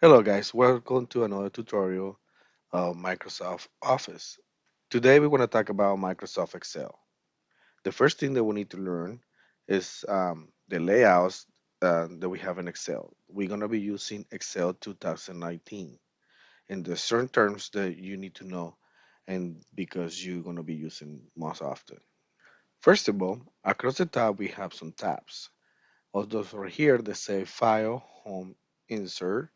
Hello guys, welcome to another tutorial of Microsoft Office. Today we're going to talk about Microsoft Excel. The first thing that we need to learn is the layouts that we have in Excel. We're going to be using Excel 2019 and there's certain terms that you need to know and because you're going to be using most often. First of all, across the top we have some tabs. All those over here that say File, Home, Insert,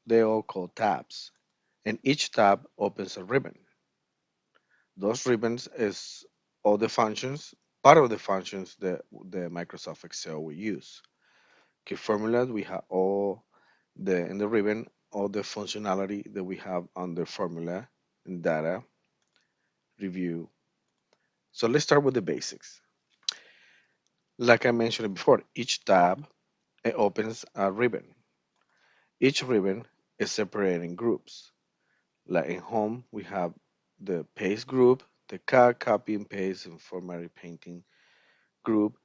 they all called tabs. And each tab opens a ribbon. Those ribbons is all the functions, part of the functions that the Microsoft Excel will use. Key formulas, we have all the in the ribbon, all the functionality that we have under formula and data review. So let's start with the basics. Like I mentioned before, each tab it opens a ribbon. Each ribbon is separated in groups. Like in home, we have the paste group, the cut, copy and paste and formatting painting group,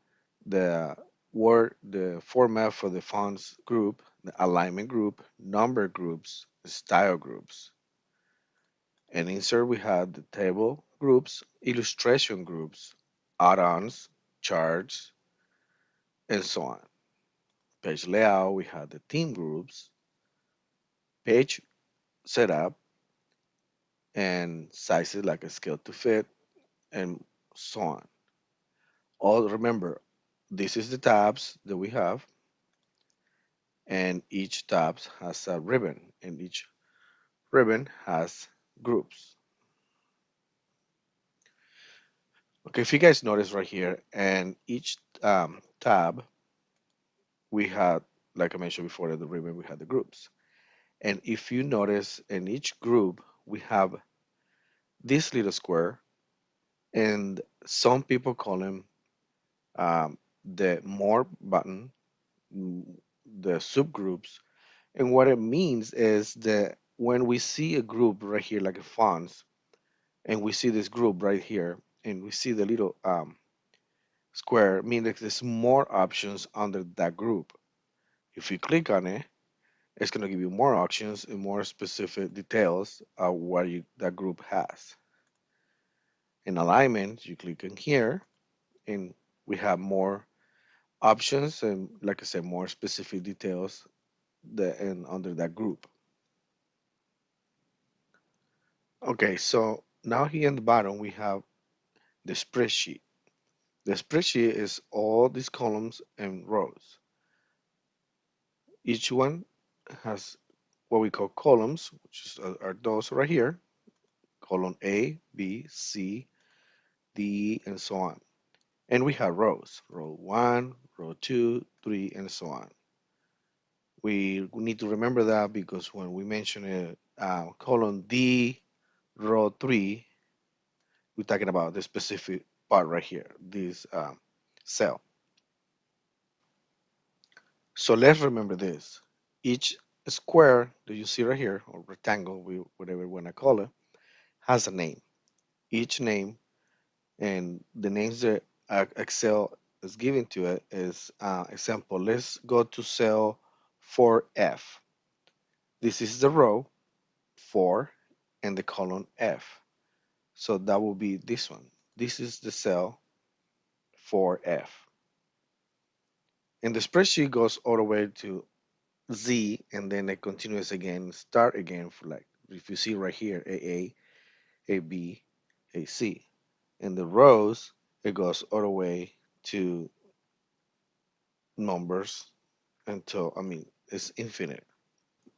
the word, the format for the fonts group, the alignment group, number groups, style groups. And insert we have the table groups, illustration groups, add-ons, charts, and so on. Page layout, we have the theme groups, page setup, and sizes like a scale to fit, and so on. All remember, this is the tabs that we have, and each tab has a ribbon, and each ribbon has groups. Okay, if you guys notice right here, and each tab we had, like I mentioned before, in the ribbon we had the groups. And if you notice, in each group we have this little square, and some people call them the more button, mm, the subgroups. And what it means is that when we see a group right here, like a fonts, and we see this group right here, and we see the little square, meaning that there's more options under that group. If you click on it, it's going to give you more options and more specific details of what that group has. In alignment, you click in here, and we have more options and, like I said, more specific details that and under that group. Okay, so now here in the bottom we have the spreadsheet. The spreadsheet is all these columns and rows. Each one has what we call columns, which are those right here, column A, B, C, D, and so on. And we have rows, row 1, row 2, 3, and so on. We need to remember that because when we mention it, column D, row 3, we're talking about the specific part right here, this cell. So let's remember this. Each square that you see right here, or rectangle, whatever we want to call it, has a name. Each name and the names that Excel is giving to it is example. Let's go to cell 4F. This is the row 4 and the column F. So that will be this one. This is the cell 4F. And the spreadsheet goes all the way to Z and then it continues again, start again for like, if you see right here, AA, AB, AC. In the rows, it goes all the way to numbers until, I mean, it's infinite.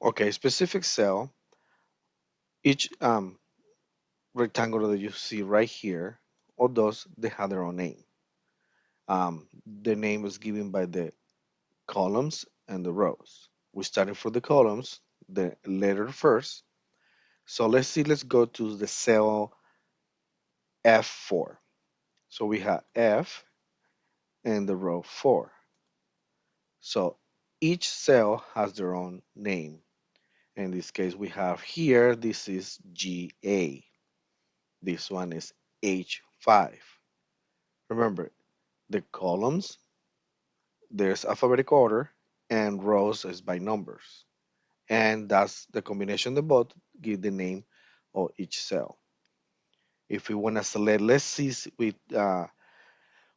Okay, specific cell, each rectangle that you see right here, all those, they have their own name. The name is given by the columns and the rows. We started for the columns, the letter first. So let's see, let's go to the cell F4. So we have F and the row 4. So each cell has their own name. In this case, we have here, this is GA. This one is H5. Remember, the columns, there's alphabetic order, and rows is by numbers. and that's the combination of both give the name of each cell. If we want to select, let's see,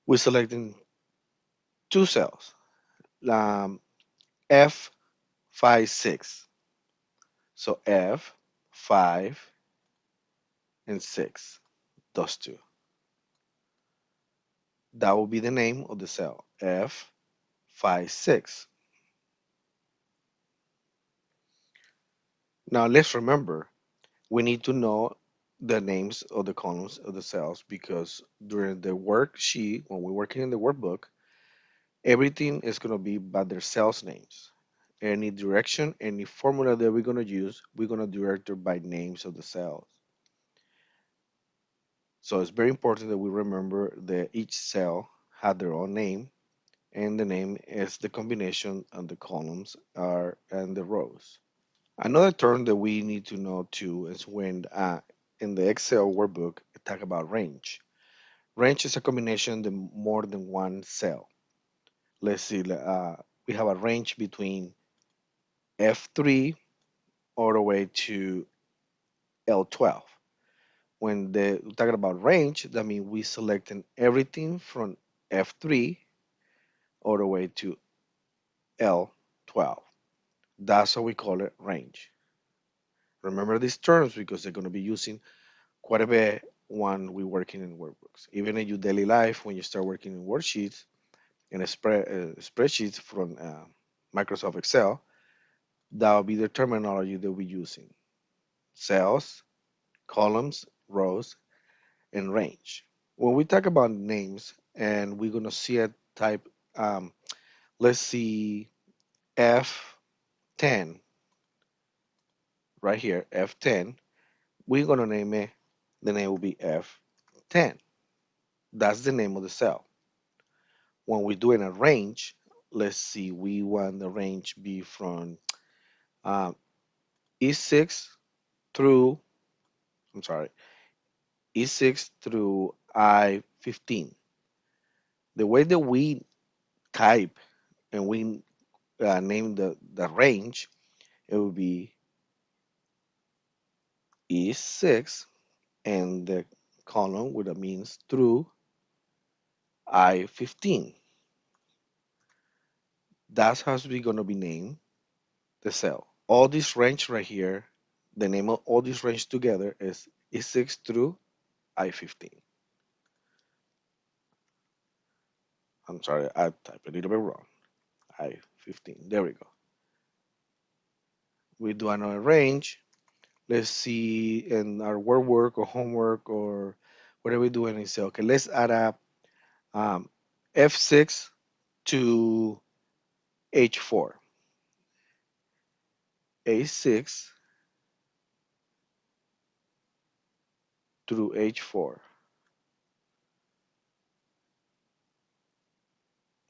we're selecting two cells, um, F5, 6. So F, 5, and 6, those two. That will be the name of the cell, F5, 6. Now let's remember, we need to know the names of the columns of the cells because during the worksheet, when we're working in the workbook, everything is going to be by their cells names. Any direction, any formula that we're going to use, we're going to direct it by names of the cells. So it's very important that we remember that each cell had their own name, and the name is the combination of the columns are and the rows. Another term that we need to know too is when in the Excel workbook it talk about range. Range is a combination of more than one cell. Let's see, we have a range between F3 all the way to L12. When we're talking about range, that means we selecting everything from F3 all the way to L12. That's how we call it range. Remember these terms because they're going to be using quite a bit when we're working in workbooks. Even in your daily life, when you start working in worksheets and spreadsheets from Microsoft Excel, that will be the terminology that we're using. Cells, columns, rows, and range. When we talk about names, and we're going to see a type, um, let's see F10 right here, F10, we're going to name it, the name will be F10. That's the name of the cell. When we're doing a range, let's see, we want the range be from um, E6 through, I'm sorry, E6 through I15. The way that we type and we name the range, it will be E6 and the column with a means through I15. That's how we're going to be named the cell. All this range right here, the name of all this range together is E6 through I15. I'm sorry, I typed a little bit wrong. I15. There we go. We do another range. Let's see in our work or homework or whatever we do in Excel. Okay, let's add up um, F6 to H4. A6 through H4.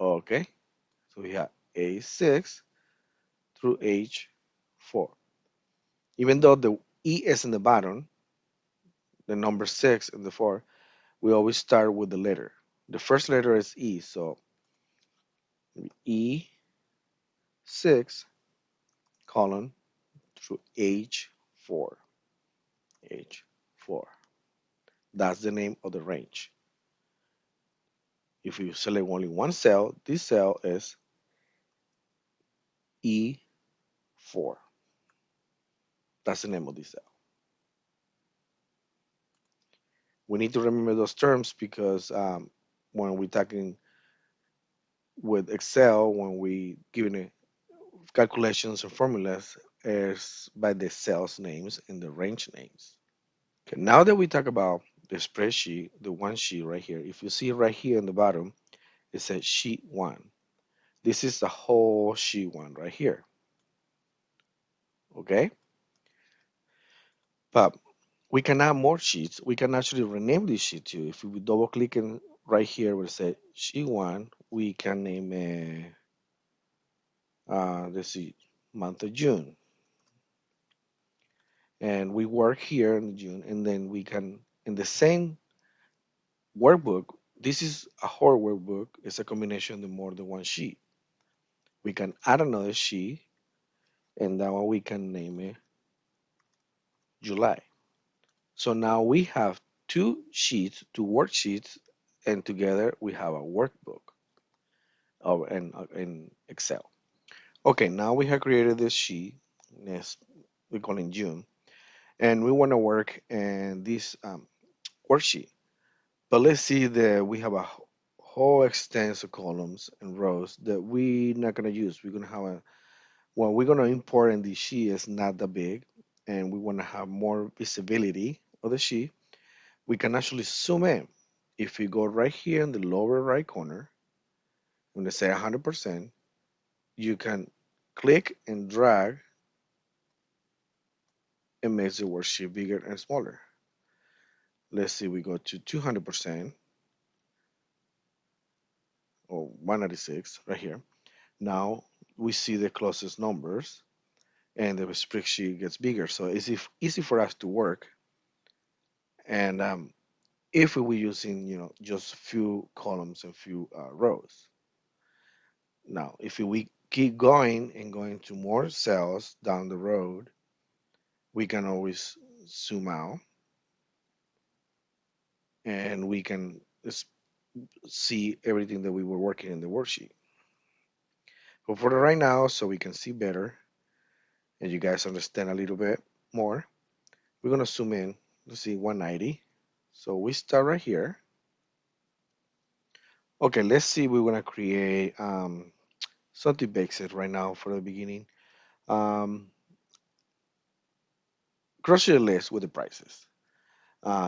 Okay, so we have A6 through H4. Even though the E is in the bottom, the number 6 and the 4, we always start with the letter. The first letter is E, so E6 colon through H4. H4. That's the name of the range. If you select only one cell, this cell is E4. That's the name of this cell. We need to remember those terms because when we're talking with Excel, when we giving it calculations and formulas, is by the cells names and the range names. Okay, now that we talk about the spreadsheet, the one sheet right here, if you see right here in the bottom, it says sheet one. This is the whole sheet one right here. Okay, but we can add more sheets. We can actually rename this sheet too. If we double click in right here where it says sheet one, we can name it, let's see, month of June. And we work here in June, and then we can, in the same workbook, this is a whole workbook, it's a combination of more than one sheet. We can add another sheet and that one we can name it July. So now we have two sheets, two worksheets, and together we have a workbook in Excel. Okay, now we have created this sheet. Yes, we call it June, and we want to work in this worksheet. But let's see that we have a whole extensive columns and rows that we're not gonna use. We're gonna have a what we're gonna import in the sheet is not that big, and we want to have more visibility of the sheet. We can actually zoom in. If you go right here in the lower right corner, when they say 100%, you can click and drag and make the worksheet bigger and smaller. Let's see, we go to 200% or 196 right here. Now we see the closest numbers and the spreadsheet gets bigger. So it's easy for us to work. And if we were using, just few columns and few rows. Now, if we keep going and going to more cells down the road, we can always zoom out and we can see everything that we were working in the worksheet. But for the right now, so we can see better and you guys understand a little bit more, we're gonna zoom in to see 190. So we start right here. Okay, let's see. We're gonna create something basic right now for the beginning. Um, Grocery list with the prices.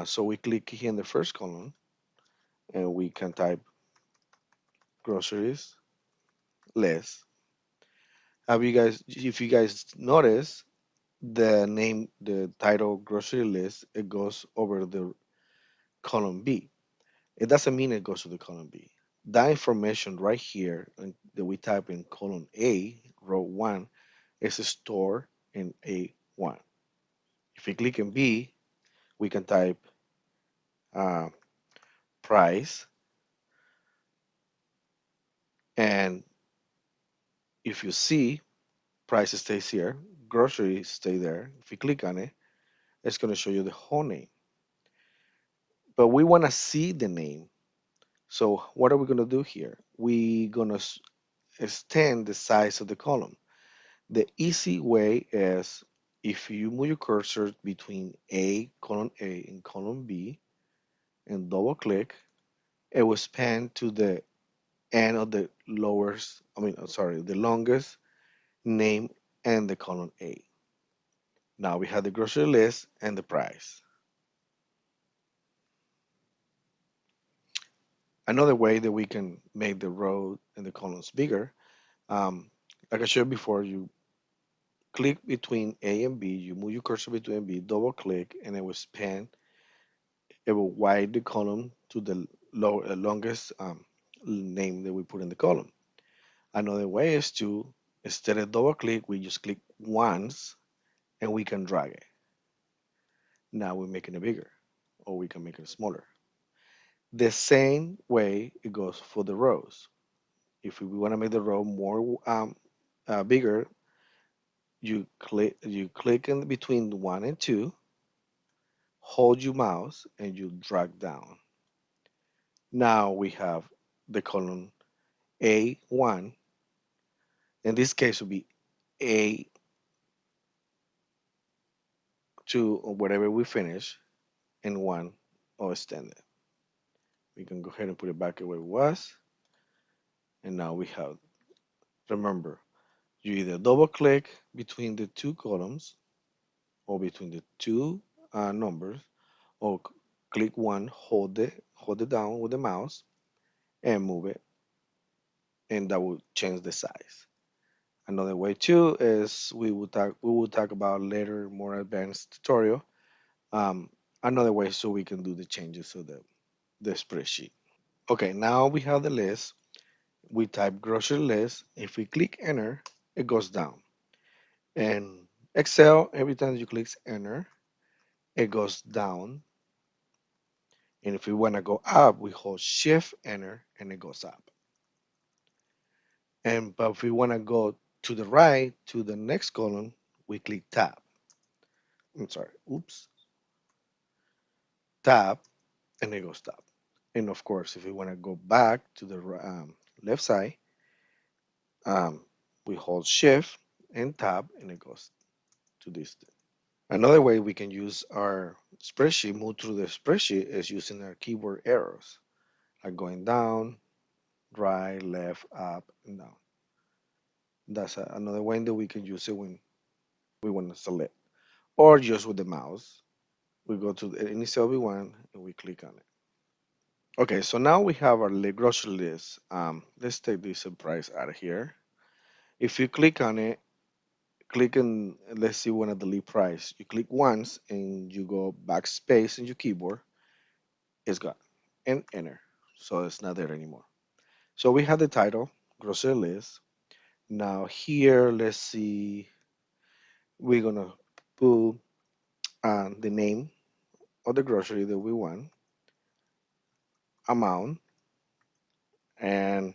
So we click here in the first column and we can type groceries list. If you guys notice the name, the title grocery list, it goes over the column B. It doesn't mean it goes to the column B. That information right here that we type in column A, row 1, is stored in A1. If we click in B, we can type uh, price, and if you see, price stays here, grocery stay there. If you click on it, it's going to show you the whole name. But we want to see the name. So what are we going to do here? We're going to extend the size of the column. The easy way is if you move your cursor between column A and column B and double click, it will span to the end of the the longest name and the column A. Now we have the grocery list and the price. Another way that we can make the row and the columns bigger, um, like I showed before, you click between A and B, you move your cursor between B, double click, and it will span, it will widen the column to the longest name that we put in the column. Another way is to, instead of double click, we just click once and we can drag it. Now we're making it bigger, or we can make it smaller. The same way it goes for the rows. If we want to make the row more bigger, you click in between one and two, hold your mouse, and you drag down. Now we have the column A1. In this case, will be A2 or whatever we finish, and one or extended. We can go ahead and put it back where it was, and now we have. Remember, you either double click between the two columns or between the two numbers, or click one, hold it down with the mouse, and move it, and that will change the size. Another way too is we will talk about later more advanced tutorial. Um, Another way so we can do the changes of the spreadsheet. Okay, now we have the list. We type grocery list. If we click enter, it goes down. And Excel, every time you click enter, it goes down. And if we want to go up, we hold shift enter and it goes up. And but if we want to go To the right, to the next column, we click tab. I'm sorry, oops, tab, and it goes tab. And of course, if we want to go back to the left side, um, we hold shift and tab, and it goes to this. Another way we can use our spreadsheet, move through the spreadsheet, is using our keyboard arrows, like going down, right, left, up, and down. That's another way that we can use it when we want to select, or just with the mouse. We go to any cell we want and we click on it. Okay, so now we have our grocery list. Let's take this price out of here. If you click on it, click on, let's see, one of the lead price. You click once and you go backspace in your keyboard, it's gone, and enter. So it's not there anymore. So we have the title, grocery list. Now here, let's see, we're gonna put the name of the grocery that we want, amount, and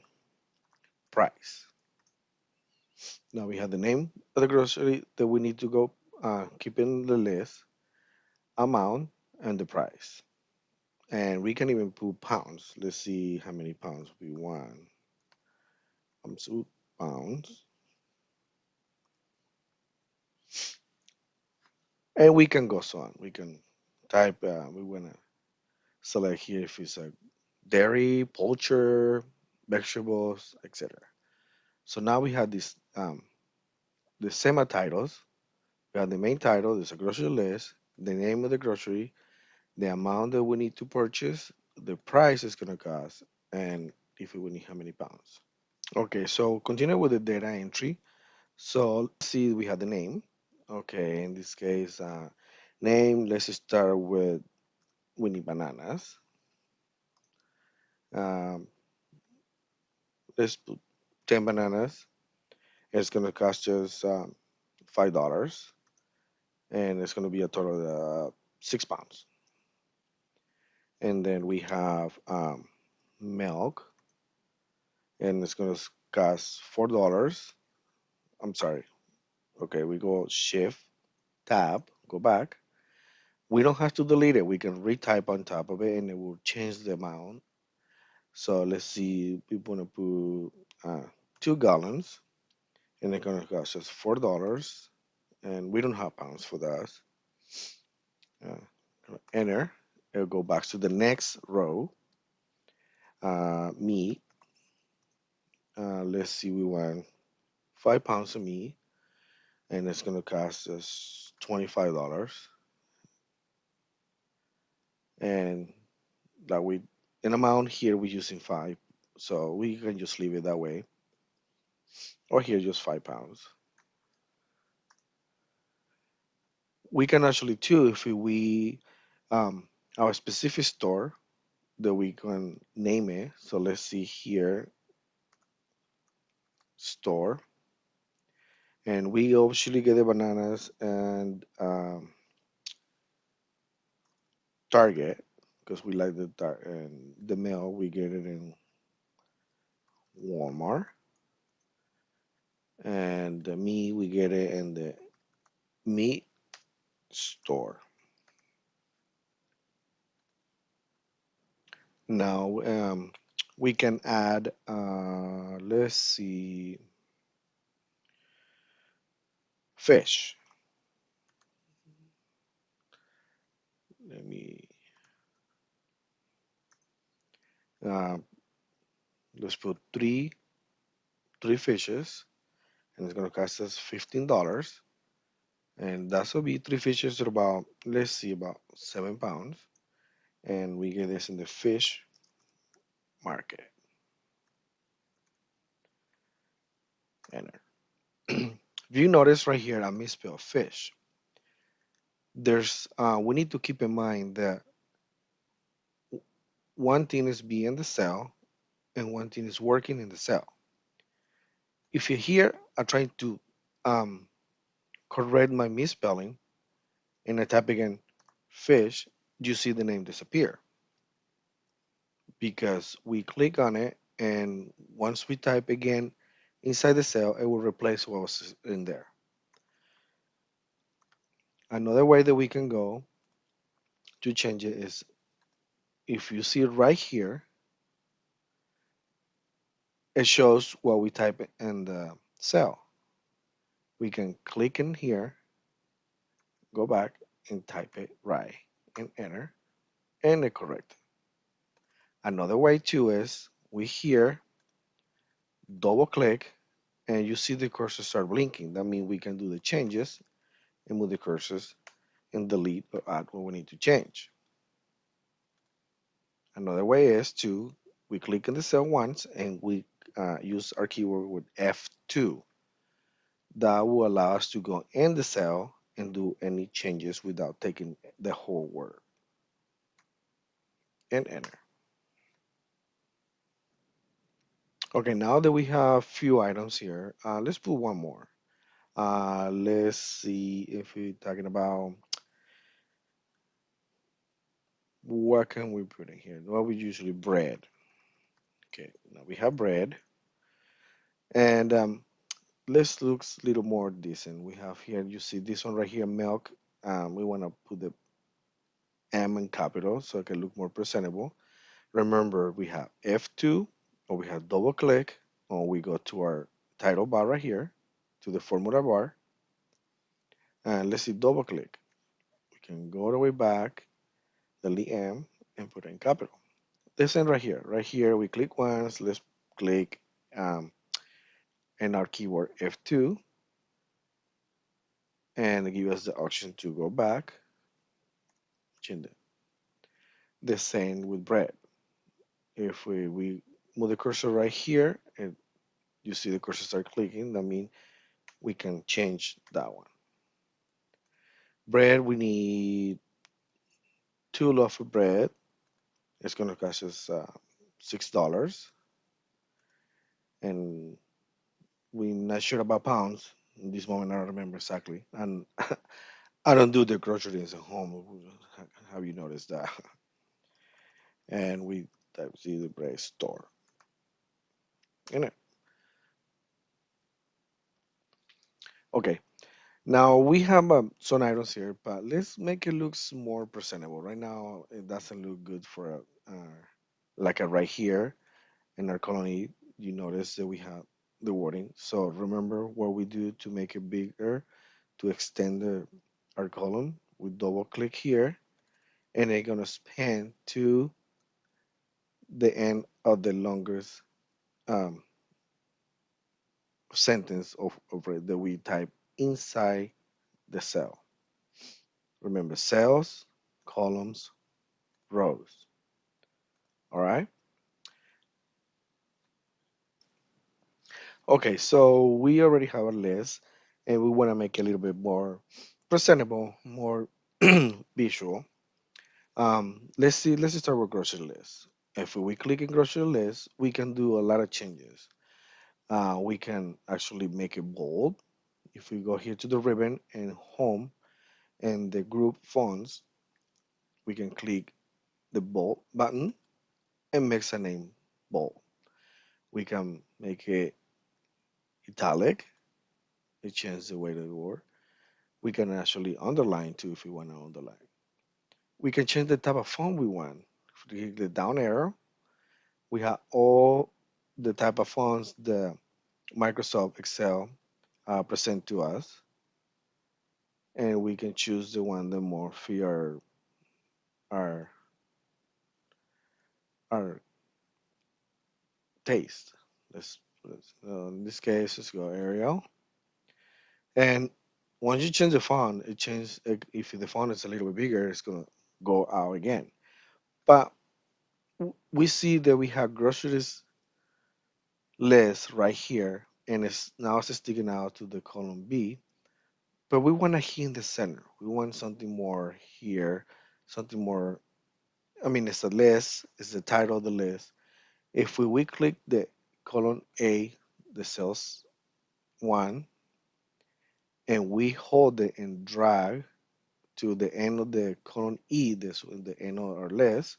price. Now we have the name of the grocery that we need to go keep in the list, amount, and the price. And we can even put pounds. Let's see how many pounds we want. So pounds. And we can go so on. We can type, we want to select here if it's a dairy, poultry, vegetables, etc. So now we have this the semi titles. We have the main title, there's a grocery list, the name of the grocery, the amount that we need to purchase, the price it's gonna cost, and if we need how many pounds. Okay, so continue with the data entry. So let's see, we have the name. Okay, in this case, name. Let's start with we need bananas. Um, let's put 10 bananas. It's gonna cost us $5, and it's gonna be a total of 6 pounds. And then we have milk, and it's gonna cost $4. I'm sorry. Okay, we go shift, tab, go back. We don't have to delete it. We can retype on top of it, and it will change the amount. So let's see. We want to put 2 gallons, and it's gonna cost us $4. And we don't have pounds for that. Enter. It'll go back to the next row. Meat. Let's see. We want 5 pounds of meat, and it's gonna cost us $25. And that we an amount here we're using five, so we can just leave it that way. Or here just 5 pounds. We can actually too if we our specific store that we can name it. So let's see here, store, and we obviously get the bananas and Target because we like and the mail we get it in Walmart, and the meat we get it in the meat store. Now we can add let's see, fish. Let me uh, let's put three fishes, and it's gonna cost us $15. And that's will be three fishes at about, let's see, about 7 pounds. And we get this in the fish market. Enter. If you notice right here, I misspelled fish. There's we need to keep in mind that one thing is being in the cell and one thing is working in the cell. If you here are trying to um, correct my misspelling and I type again fish, you see the name disappear because we click on it, and once we type again inside the cell, it will replace what was in there. Another way that we can go to change it is if you see it right here, it shows what we type in the cell. We can click in here, go back and type it right and enter and it correct. Another way too is we here double click and you see the cursor start blinking. That means we can do the changes and move the cursors and delete or add what we need to change. Another way is to we click in the cell once and we use our keyword with F2. That will allow us to go in the cell and do any changes without taking the whole word and enter. Okay, now that we have few items here, let's put one more. Let's see if we're talking about what can we put in here? Well, we usually bread. Okay, now we have bread, and let's look a little more decent. We have here, you see this one right here, milk. We want to put the M in capital so it can look more presentable. Remember, we have F2, or we have double click, or we go to our title bar right here, to the formula bar, and let's see double click. We can go all the way back, delete M, and put it in capital. This end right here. Right here, we click once. Let's click um, and our keyword F2, and give us the option to go back. Change it. The same with bread. If we move the cursor right here, and you see the cursor start clicking, that means we can change that one. Bread, we need two loaf of bread. It's going to cost us $6, and we're not sure about pounds. In this moment, I don't remember exactly, and I don't do the groceries at home. Have you noticed that? And we type see the bread store in it. Okay, now we have some items here, but let's make it look more presentable. Right now, it doesn't look good for like a right here in our colony. You notice that we have the wording. So remember what we do to make it bigger, to extend our column. We double click here, and it's gonna span to the end of the longest um, sentence of it that we type inside the cell. Remember, cells, columns, rows. All right. Okay, so we already have a list, and we want to make it a little bit more presentable, more visual. Let's see. Let's start with grocery list. If we click in grocery list, we can do a lot of changes. We can actually make it bold. If we go here to the ribbon and home and the group fonts, we can click the bold button and makes a name bold. We can make it italic. It changes the way that it works. We can actually underline too if we want to underline. We can change the type of font we want. If we click the down arrow, we have all the type of fonts the Microsoft Excel present to us, and we can choose the one that more fit our our taste. In this case, let's go Arial. And once you change the font, it changes. If the font is a little bit bigger, it's gonna go out again. But we see that we have groceries list right here, and it's now it's sticking out to the column B. But we want to here in the center. We want something more here, something more. I mean, it's a list. It's the title of the list. If we click the column A, the cells one, and we hold it and drag to the end of the column E, this the end or less,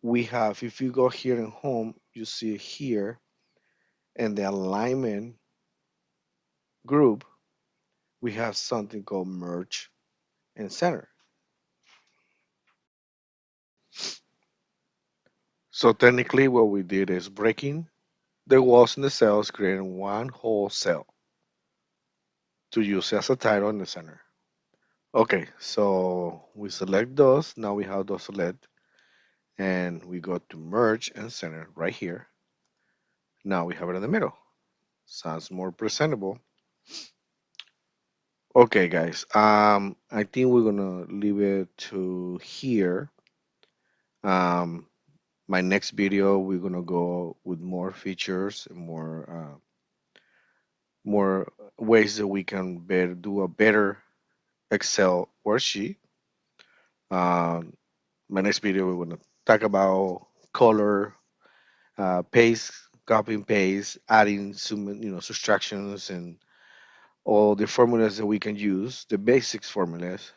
we have, if you go here in home, you see here, In the alignment group, we have something called merge and center. So technically, what we did is breaking the walls in the cells, creating one whole cell to use as a title in the center. Okay, so we select those. Now we have those select, and we go to merge and center right here. Now we have it in the middle. Sounds more presentable. Okay, guys. I think we're gonna leave it to here. Um, my next video, we're gonna go with more features and more ways that we can do a better Excel worksheet. Um, my next video, we're gonna talk about color, paste, copy and paste, adding some, subtractions and all the formulas that we can use, the basics formulas.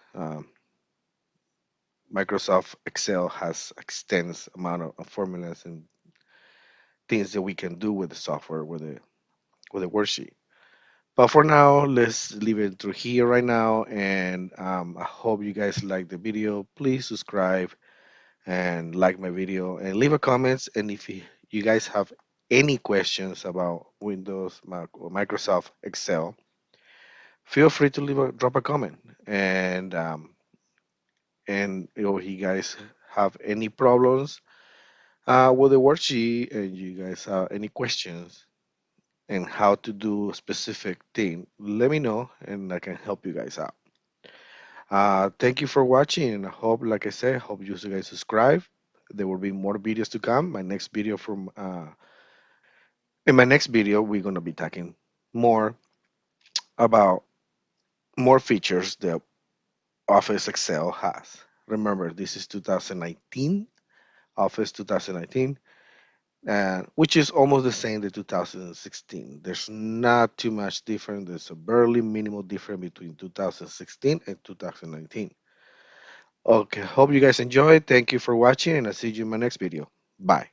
Microsoft Excel has extensive amount of formulas and things that we can do with the software with the worksheet. But for now, let's leave it through here right now, and I hope you guys like the video. Please subscribe and like my video and leave a comments. And if you guys have any questions about Windows, Mac, or Microsoft Excel, feel free to drop a comment. And you guys have any problems with the worksheet, and you guys have any questions and how to do a specific thing, let me know and I can help you guys out. Thank you for watching, and I hope, like I said, hope you guys subscribe. There will be more videos to come. In my next video, we're gonna be talking more about more features that Office Excel has. Remember, this is 2019, Office 2019, which is almost the same to 2016. There's not too much difference. There's a barely minimal difference between 2016 and 2019. Okay, hope you guys enjoyed. Thank you for watching, and I'll see you in my next video. Bye.